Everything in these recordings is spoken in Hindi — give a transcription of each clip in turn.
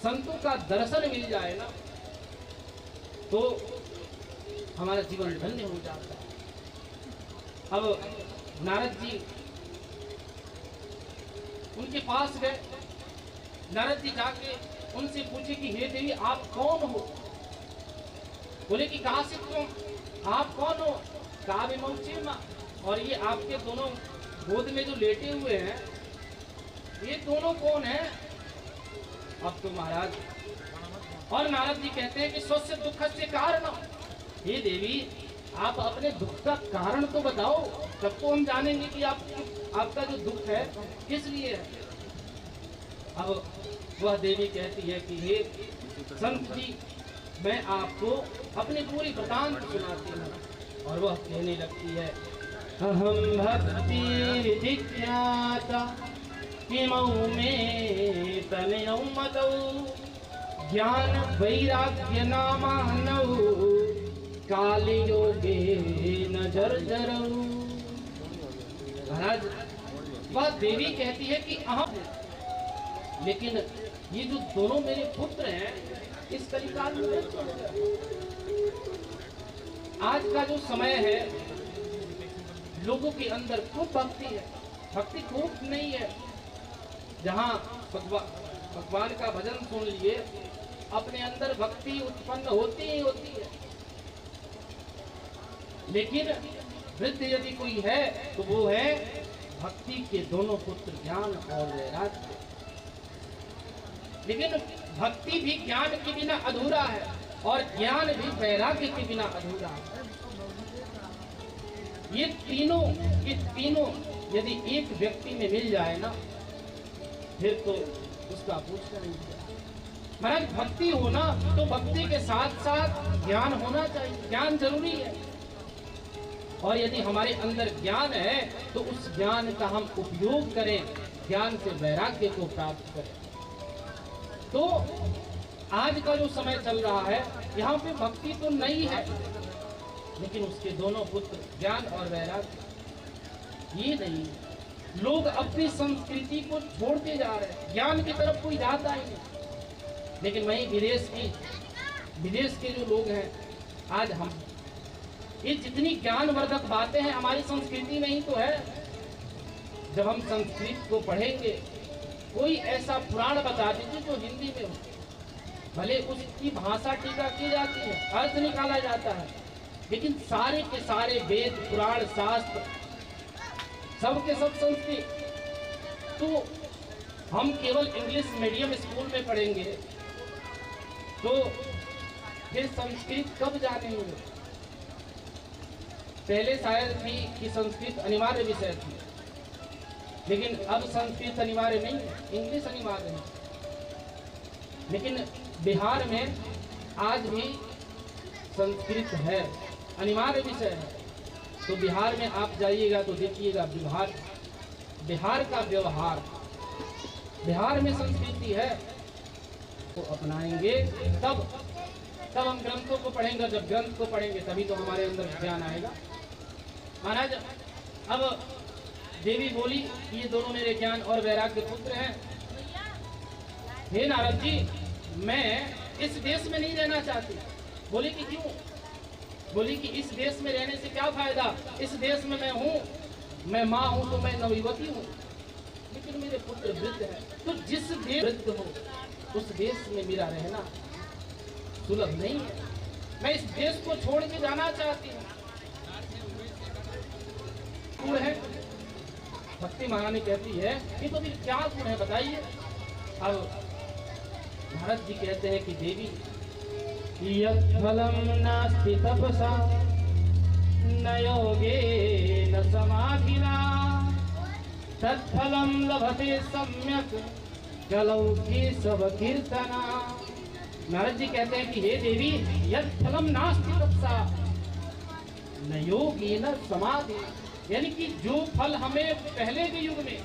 संतों का दर्शन मिल जाए ना तो हमारा जीवन धन्य हो जाता है। अब नारद जी उनके पास गए। नारद जी जाके उनसे पूछे कि हे देवी आप कौन हो? बोले कि कहां से तुम, आप कौन हो? काव्य मौचिमा, और ये आपके दोनों गोद में जो लेटे हुए हैं ये दोनों कौन है? अब तो महाराज, और नारद जी कहते हैं कि स्वस्य दुख से कारण, हे देवी आप अपने दुख का कारण तो बताओ, तब तो हम जानेंगे कि आपका जो दुख है किस लिए है। अब वह देवी कहती है कि हे संत जी, मैं आपको अपनी पूरी वृतांत सुनाती हूँ। और वह कहने लगती है, अहम भक्ति जिज्ञासा किमौ में तनयौ मतौ ज्ञान वैराग्य नामानौ काल योगे न जर्जरौ। महाराज, वह देवी कहती है कि अहम, लेकिन ये जो दोनों मेरे पुत्र हैं इस कलिकाल में, आज का जो समय है लोगों के अंदर खूब भक्ति है, भक्ति खूब नहीं है। जहाँ भगवान का भजन सुन लिए अपने अंदर भक्ति उत्पन्न होती ही होती है, लेकिन वृद्ध यदि कोई है तो वो है भक्ति के दोनों पुत्र ज्ञान और वैराग्य। लेकिन भक्ति भी ज्ञान के बिना अधूरा है और ज्ञान भी वैराग्य के बिना अधूरा है। ये तीनों यदि एक व्यक्ति में मिल जाए ना फिर तो उसका पूछना नहीं है। महाराज, भक्ति हो ना तो भक्ति के साथ साथ ज्ञान होना चाहिए, ज्ञान जरूरी है। और यदि हमारे अंदर ज्ञान है तो उस ज्ञान का हम उपयोग करें, ज्ञान से वैराग्य को प्राप्त करें। तो आज का जो समय चल रहा है यहाँ पे भक्ति तो नहीं है, लेकिन उसके दोनों पुत्र ज्ञान और वैराग्य ये नहीं। लोग अपनी संस्कृति को छोड़ते जा रहे हैं, ज्ञान की तरफ कोई जाता ही नहीं। लेकिन वहीं विदेश के जो लोग हैं, आज हम ये जितनी ज्ञानवर्धक बातें हैं हमारी संस्कृति में ही तो है। जब हम संस्कृत को पढ़ेंगे, कोई ऐसा पुराण बता दीजिए जो हिंदी में हो, भले उसकी भाषा टीका की जाती है, अर्थ निकाला जाता है, लेकिन सारे के सारे वेद पुराण शास्त्र सबके सब संस्कृत। तो हम केवल इंग्लिश मीडियम स्कूल में पढ़ेंगे तो फिर संस्कृत कब जानेंगे? पहले शायद थी कि संस्कृत अनिवार्य विषय थी, लेकिन अब संस्कृत अनिवार्य नहीं, इंग्लिश अनिवार्य है। लेकिन बिहार में आज भी संस्कृत है, अनिवार्य विषय है। तो बिहार में आप जाइएगा तो देखिएगा बिहार का व्यवहार, बिहार में संस्कृति है तो अपनाएंगे, तब हम ग्रंथों को पढ़ेंगे। जब ग्रंथ को पढ़ेंगे तभी तो हमारे अंदर ज्ञान आएगा। महाराज, अब देवी बोली, ये दोनों मेरे ज्ञान और वैराग्य पुत्र हैं। हे नारद जी, मैं इस देश में नहीं रहना चाहती। बोली कि क्यों? बोली कि इस देश में रहने से क्या फायदा? इस देश में मैं हूँ, मैं माँ हूँ तो मैं नवयुवती हूँ, लेकिन मेरे पुत्र वृद्ध है। तो जिस देश वृद्ध हो उस देश में मेरा रहना सुलभ नहीं है। मैं इस देश को छोड़ के जाना चाहती हूँ। गुण है, भक्ति महारानी कहती है कि तो फिर क्या गुण है बताइए। अब भारत जी कहते हैं कि देवी, यत् फलं नास्ति तपसा न योगे न समाधिना तत्फलं लभते सम्यक जलौकी सब कीर्तना। नारद जी कहते हैं कि हे देवी, यत् फलं नास्ति तपसा न योगे न समाधि, यानी कि जो फल हमें पहले के युग में,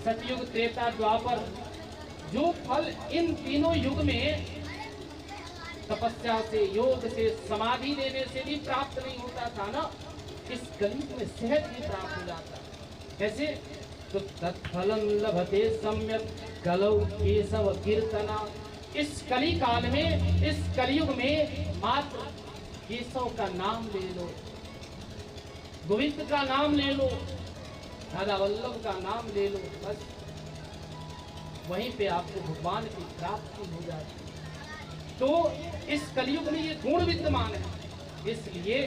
सतयुग त्रेता द्वापर, जो फल इन तीनों युग में तपस्या से, योग से, समाधि देने से भी प्राप्त नहीं होता था ना, इस कलयुग में सहज ही प्राप्त हो जाता है। कैसे? तो तत्फलम लभते सम्यक कलौ केशव कीर्तना। इस कली काल में, इस कलयुग में मात्र केशव का नाम ले लो, गोविंद का नाम ले लो, राधा वल्लभ का नाम ले लो, बस वहीं पे आपको भगवान की प्राप्ति हो जाती है। तो इस कलयुग में ये गुण विद्यमान है, इसलिए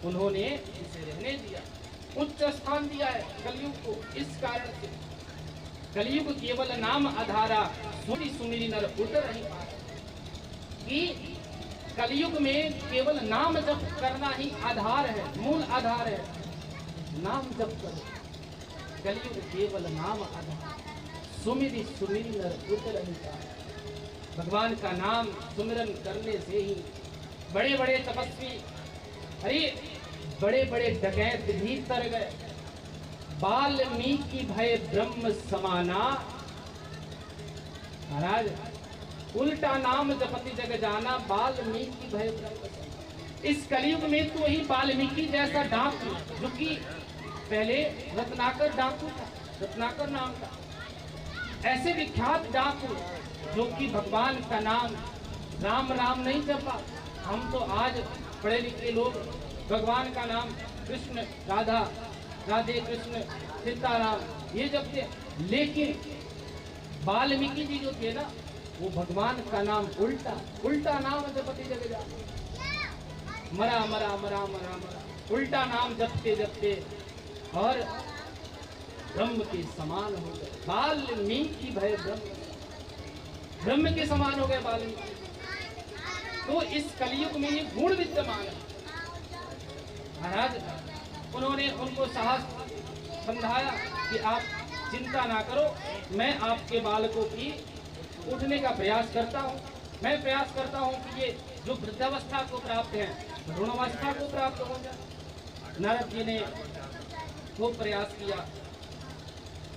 उन्होंने इसे रहने दिया, उच्च स्थान दिया है कलयुग को। इस कारण से कलयुग केवल नाम आधारा, सुनी सुमिरी नर उतर नहीं पाता। कि कलयुग में केवल नाम जप करना ही आधार है, मूल आधार है। नाम जप करो, कलयुग केवल नाम आधार, सुमिरी सुमिरी नर उतर नहीं पाता। भगवान का नाम सुमिरन करने से ही बड़े बड़े तपस्वी, अरे बड़े बड़े डकैत भी तर गए। वाल्मीकि भय ब्रह्म समाना। महाराज उल्टा नाम जपति जग जाना, वाल्मीकि भय ब्रह्म समाना। इस कलयुग में तो वही वाल्मीकि जैसा डाकू, जो कि पहले रत्नाकर डाकू था, रत्नाकर नाम था, ऐसे विख्यात डाकू जो कि भगवान का नाम राम राम नहीं जपा। हम तो आज पढ़े लिखे लोग भगवान का नाम कृष्ण राधा, राधे कृष्ण सीताराम ये जपते, लेकिन वाल्मीकि जी जो थे ना, वो भगवान का नाम उल्टा उल्टा नाम जपते जग जा, मरा मरा मरा मरा मरा, उल्टा नाम जपते जपते और ब्रह्म के समान हो गए। वाल्मीकि भय ब्रह्म, ब्रह्म के समान हो गए वाल्मीकि। तो इस कलयुग में ये गुण विद्यमान है। महाराज उन्होंने उनको साहस समझाया कि आप चिंता ना करो, मैं आपके बालकों की उठने का प्रयास करता हूँ। मैं प्रयास करता हूँ कि ये जो वृद्धावस्था को प्राप्त है, भ्रूणावस्था को प्राप्त हो जाए। नारद जी ने वो प्रयास किया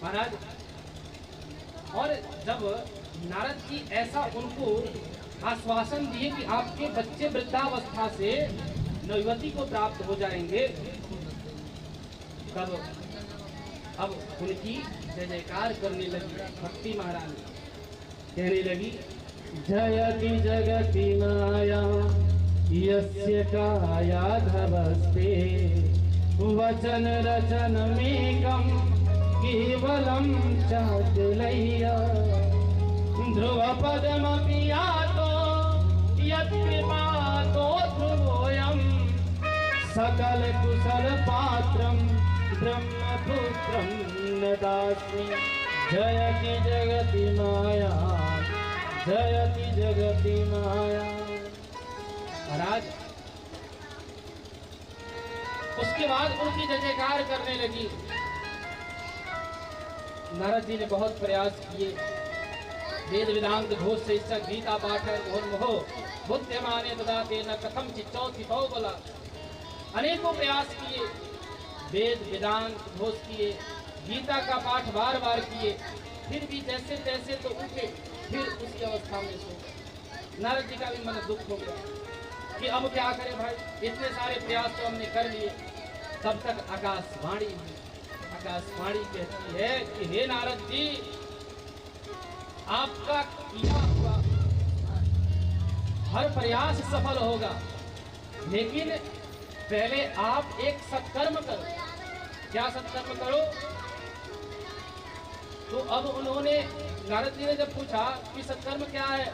महाराज। और जब नारद जी ऐसा उनको आश्वासन दिए कि आपके बच्चे वृद्धावस्था से नवयुवती को प्राप्त हो जाएंगे, तब अब उनकी जय जयकार करने लगी भक्ति महारानी, कहने लगी जयति जगति माया यस्य कायाधवस्ते वचन रचन मेकम केवलम चातुलय्या ध्रुव पदमपि यातो यत्कृपातो ध्रुवोऽयं सकल कुशल पात्रं ब्रह्मपुत्रं नदास्मि। जयति जगति माया, जयति जगति माया। महाराज उसके बाद उनकी जय जयकार करने लगी। नारद जी ने बहुत प्रयास किए, वेद वेदांत घोष से इसका गीता पाठ घोर्महो बुद्धिमाने ददाते न कथम चिच्चौथि बोला। अनेकों प्रयास किए, वेद वेदांत घोष किए, गीता का पाठ बार बार किए, फिर भी जैसे तैसे तो उठे, फिर उसी अवस्था में सो गए। नारद जी का भी मन दुख हो गया कि अब क्या करें भाई, इतने सारे प्रयास तो हमने कर लिए। तब तक आकाशवाणी हुई। आकाशवाणी कहती है कि हे नारद जी, आपका किया हुआ हर प्रयास सफल होगा, लेकिन पहले आप एक सत्कर्म करो। क्या सत्कर्म करो? तो अब उन्होंने, नारद जी ने जब पूछा कि सत्कर्म क्या है,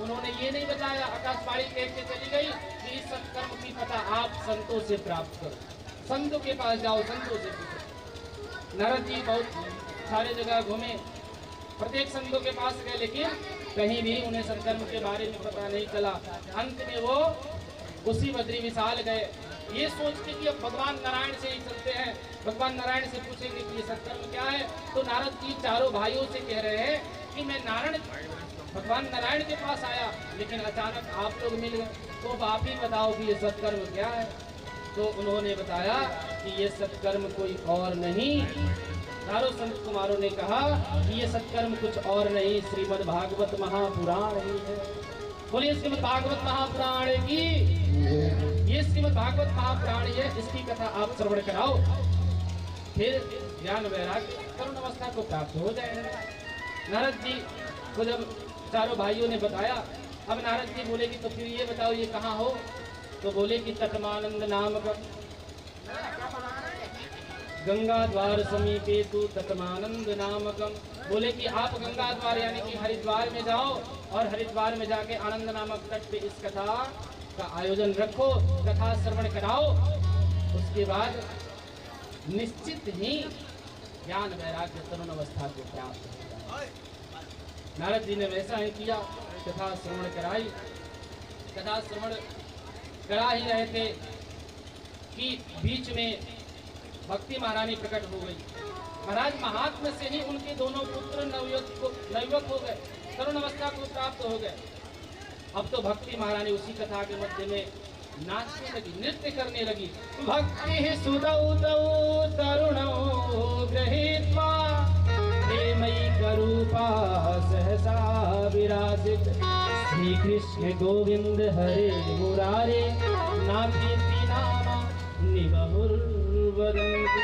उन्होंने ये नहीं बताया। आकाशवाणी कह के चली गई कि इस सत्कर्म की पता आप संतों से प्राप्त करो, संतों के पास जाओ, संतों से पूछो। नारद जी बहुत सारे जगह घूमे, प्रत्येक संतों के पास गए, लेकिन कहीं भी उन्हें सत्कर्म के बारे में पता नहीं चला। अंत में वो उसी बद्री विशाल गए, ये सोच के कि अब भगवान नारायण से ही चलते हैं, भगवान नारायण से पूछेंगे कि ये सत्कर्म क्या है। तो नारद जी चारों भाइयों से कह रहे हैं कि मैं भगवान नारायण के पास आया, लेकिन अचानक आप लोग मिल गए, तो अब आप ही बताओ कि ये सत्कर्म क्या है। तो उन्होंने बताया कि ये सत्कर्म कोई और नहीं, चारों संत कुमारों ने कहा कि ये सत्कर्म कुछ और नहीं, श्रीमद् भागवत महापुराण ही है। बोलिए श्रीमद् भागवत महापुराण की, ये श्रीमद् भागवत महापुराण है, इसकी कथा आप श्रवण कराओ, फिर ज्ञान वैराग्य तरुण अवस्था को प्राप्त हो जाएगा। नारद जी को जब चारों भाइयों ने बताया, अब नारद जी बोले कि तो फिर ये बताओ ये कहाँ हो? तो बोले कि तटमानंद नामक गंगा द्वार समीपे तु तटमानंद नामकम। बोले कि आप गंगा द्वार यानी कि हरिद्वार में जाओ और हरिद्वार में जाके आनंद नामक तट पे इस कथा का आयोजन रखो, कथा श्रवण कराओ। उसके बाद निश्चित ही ज्ञान वैराग्य तरुण अवस्था को प्राप्त होगा। नारद जी ने वैसा ही किया, कथा श्रवण कराई। कथा श्रवण करा ही रहे थे कि बीच में भक्ति महारानी प्रकट हो गई। महाराज महात्मा से ही उनके दोनों पुत्र नवयुवक हो गए, तरुण अवस्था को प्राप्त हो गए। अब तो भक्ति महारानी उसी कथा के मध्य में नाचने लगी, नृत्य करने लगी। भक्ति सुदौ दौ तरुणौ गृहीत्वा प्रेमयी करूपा सहसा विराजित। श्री कृष्ण गोविंद हरे मुरारे नापीति नामा निबहुर्वदन्ति।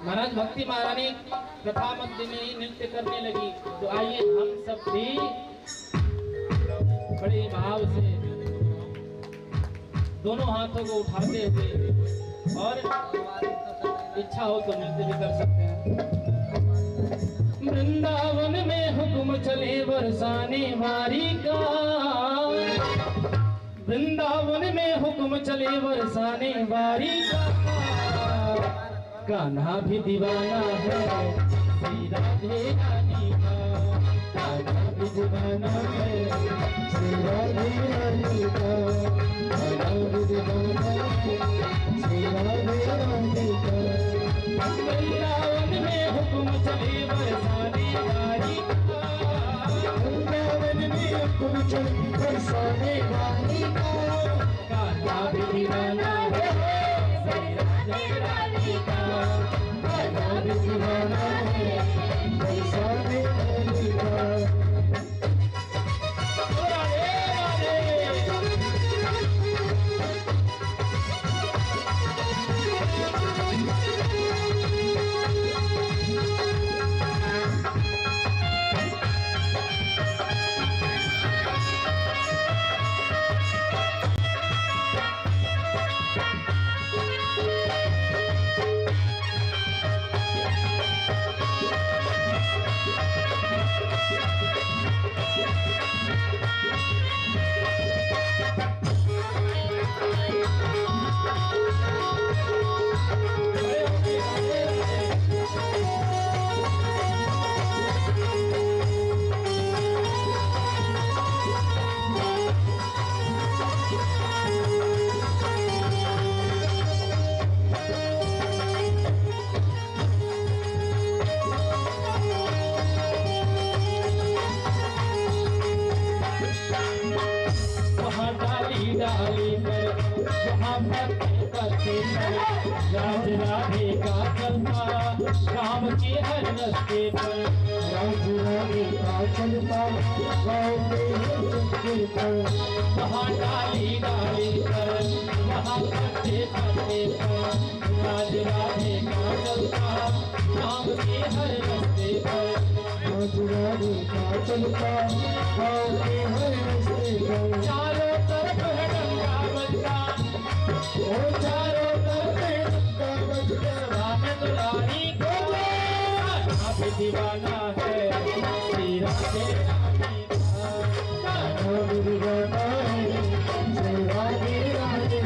महाराज भक्ति महारानी कथा मध्य में ही नृत्य करने लगी। तो आइए हम सब भी बड़े भाव से दोनों हाथों को उठाते हुए और इच्छा हो तो नृत्य भी कर सकते हैं। वृंदावन में हुक्म चले बरसाने वारी का, वृंदावन में हुक्म चले बरसाने वारी का। कान्हा भी दीवाना है श्री राधे रानी का, कान्हा भी दीवाना है श्री राधे रानी का, कान्हा भी दीवाना है श्री राधे रानी का। वृंदावन में हुक्म चले बरसाने वारी का, वृंदावन में हुक्म चले बरसाने वारी का। कान्हा भी दीवाना है श्री राधे रानी का, कान्हा भी दीवाना है बरसाने वारी का। महाभक्त पति पर राज राधे का चलता राम के हर रस्ते पर राज राधे का चलता गाँव के हर चक्के पर वहाँ डाली डाली पर वहाँ पत्ते पत्ते पर राज राधे का चलता राम के हर रस्ते पर राज राधे का चलता गाँव के हर रस्ते पर चारों तरफ है गंगा बजता और चारों तरफ है गंगा बजता राम दुलारी को अब दीवाना है श्री राधे रानी का राम दीवाना है श्री राधे राधे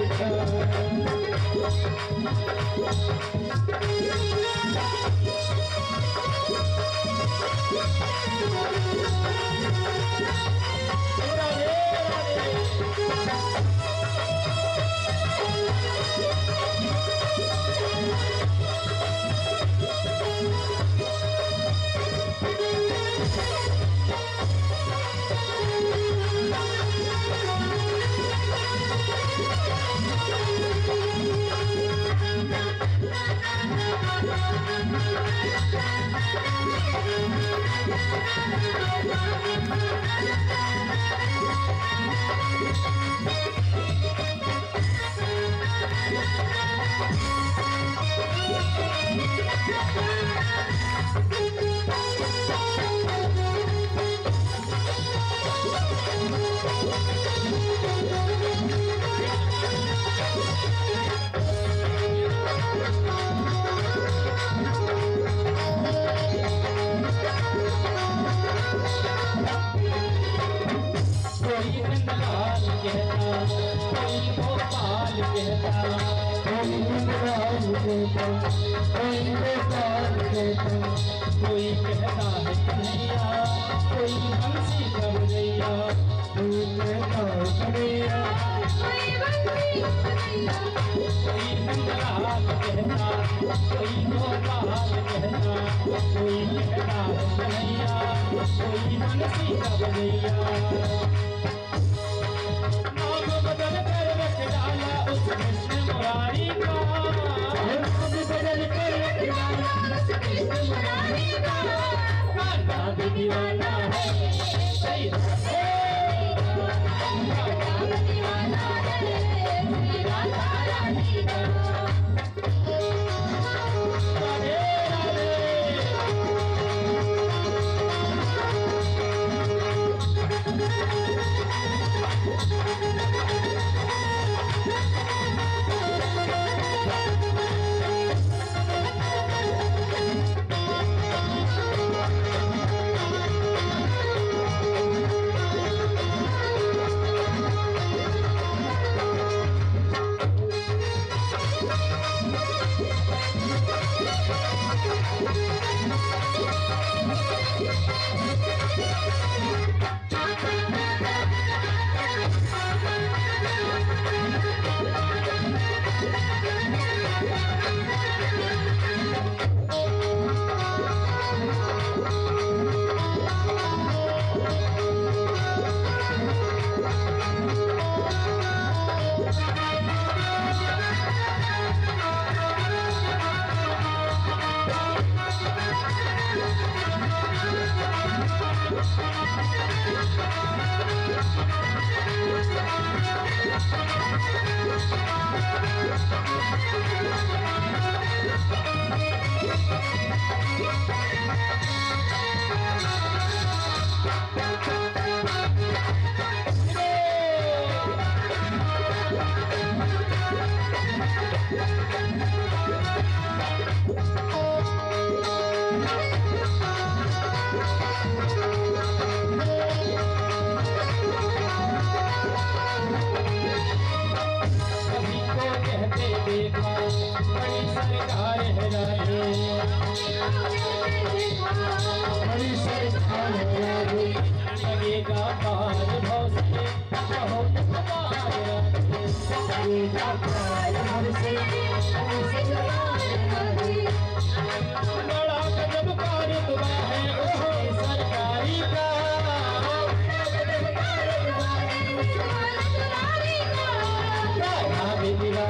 का कोई कहता है कन्हैया कोई बंसी कन्हैया कोई कहता है कन्हैया कोई नंदलाल कहता कोई गोपाल कहता कोई कहता है कन्हैया कोई बंसी कन्हैया नाम बदल कर रख डाला उस कृष्ण मुरारी का बदल कर रख डाला उस कृष्ण मुरारी का नाम दीवाना है सही दीवाना है श्री राधा रानी का राधे राधे लगेगा पार भव से बहुत बड़ा गजब का रुतबा है ओहो सरकारी का राधे दीवाना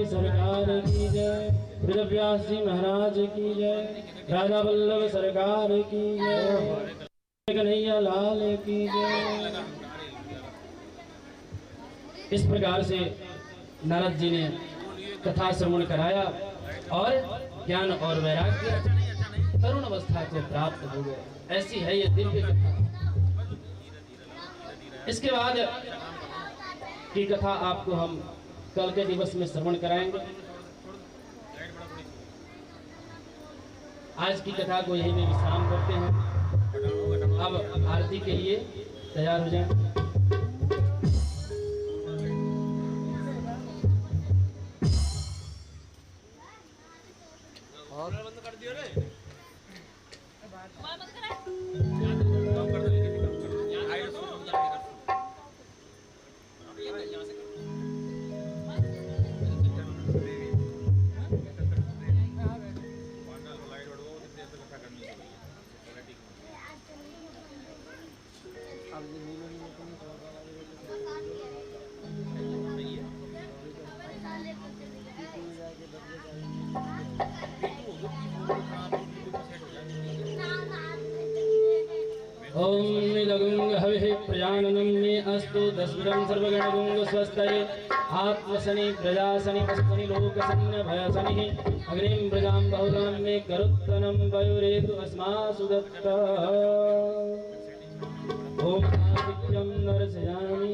की सरकार की जय। वेदव्यास जी महाराज की जय। राजा वल्लभ सरकार की जय। कन्हैया लाल की जय। इस प्रकार से नारद जी ने कथा श्रवण कराया और ज्ञान और वैराग्य तरुण अवस्था को प्राप्त हो गए। ऐसी है ये दिव्य कथा। इसके बाद की कथा आपको हम कल के दिवस में श्रवण कराएंगे। आज की कथा को यही में विश्राम करते हैं। अब आरती के लिए तैयार हो जाएं। बंद कर दियो रे। बंद करा। ओम निलगुंग हविः प्रजाननं मे अस्तु दस्विरं सर्वगणगुंग स्वस्तये आत्मसनि प्रजासनि वस्तनि लोकसन्न भयसनिः अग्निं प्रजां बहुलां मे करुत्तनं वयुरेतु अस्मासु दत्त। ओम आदित्यं दर्शयामि।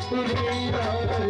तेरी